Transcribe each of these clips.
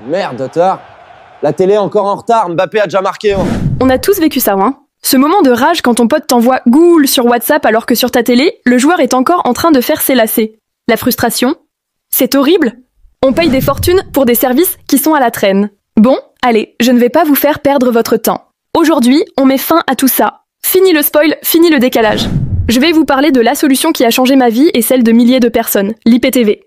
Merde, tard. La télé est encore en retard, Mbappé a déjà marqué. Hein. On a tous vécu ça, hein. Ce moment de rage quand ton pote t'envoie Goul sur WhatsApp alors que sur ta télé, le joueur est encore en train de faire ses lacets. La frustration? C'est horrible. On paye des fortunes pour des services qui sont à la traîne. Bon, allez, je ne vais pas vous faire perdre votre temps. Aujourd'hui, on met fin à tout ça. Fini le spoil, fini le décalage. Je vais vous parler de la solution qui a changé ma vie et celle de milliers de personnes, l'IPTV.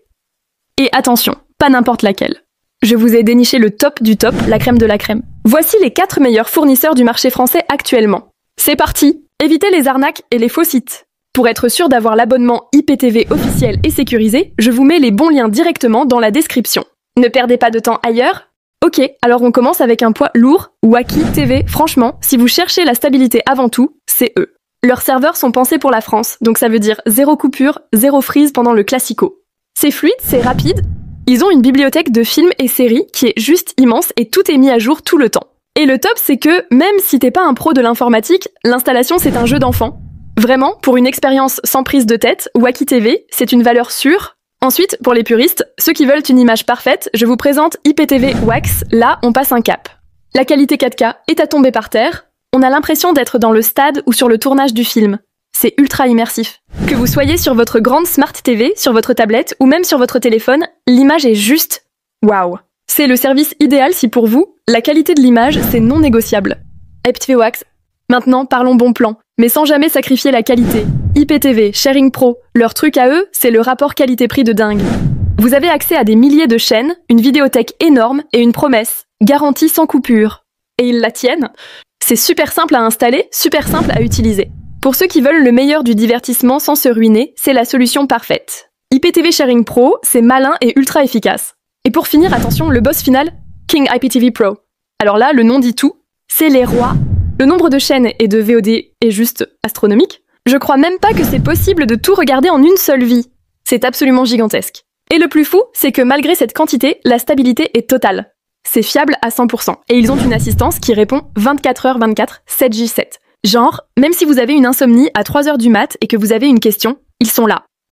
Et attention, pas n'importe laquelle. Je vous ai déniché le top du top, la crème de la crème. Voici les 4 meilleurs fournisseurs du marché français actuellement. C'est parti! Évitez les arnaques et les faux sites. Pour être sûr d'avoir l'abonnement IPTV officiel et sécurisé, je vous mets les bons liens directement dans la description. Ne perdez pas de temps ailleurs. Ok, alors on commence avec un poids lourd, Wacky TV. Franchement, si vous cherchez la stabilité avant tout, c'est eux. Leurs serveurs sont pensés pour la France, donc ça veut dire 0 coupure, 0 freeze pendant le classico. C'est fluide, c'est rapide. Ils ont une bibliothèque de films et séries qui est juste immense et tout est mis à jour tout le temps. Et le top, c'est que même si t'es pas un pro de l'informatique, l'installation c'est un jeu d'enfant. Vraiment, pour une expérience sans prise de tête, Wacky TV, c'est une valeur sûre. Ensuite, pour les puristes, ceux qui veulent une image parfaite, je vous présente IPTV Wax, là on passe un cap. La qualité 4K est à tomber par terre, on a l'impression d'être dans le stade ou sur le tournage du film. C'est ultra immersif. Que vous soyez sur votre grande Smart TV, sur votre tablette ou même sur votre téléphone, l'image est juste waouh. C'est le service idéal si pour vous, la qualité de l'image, c'est non négociable. IPTV Wax. Maintenant, parlons bon plan, mais sans jamais sacrifier la qualité. IPTV, Sharing Pro, leur truc à eux, c'est le rapport qualité-prix de dingue. Vous avez accès à des milliers de chaînes, une vidéothèque énorme et une promesse, garantie sans coupure. Et ils la tiennent. C'est super simple à installer, super simple à utiliser. Pour ceux qui veulent le meilleur du divertissement sans se ruiner, c'est la solution parfaite. IPTV Sharing Pro, c'est malin et ultra efficace. Et pour finir, attention, le boss final, King IPTV Pro. Alors là, le nom dit tout, c'est les rois. Le nombre de chaînes et de VOD est juste astronomique. Je crois même pas que c'est possible de tout regarder en une seule vie. C'est absolument gigantesque. Et le plus fou, c'est que malgré cette quantité, la stabilité est totale. C'est fiable à 100%. Et ils ont une assistance qui répond 24h24, 7J7. Genre, même si vous avez une insomnie à 3h du mat et que vous avez une question, ils sont là.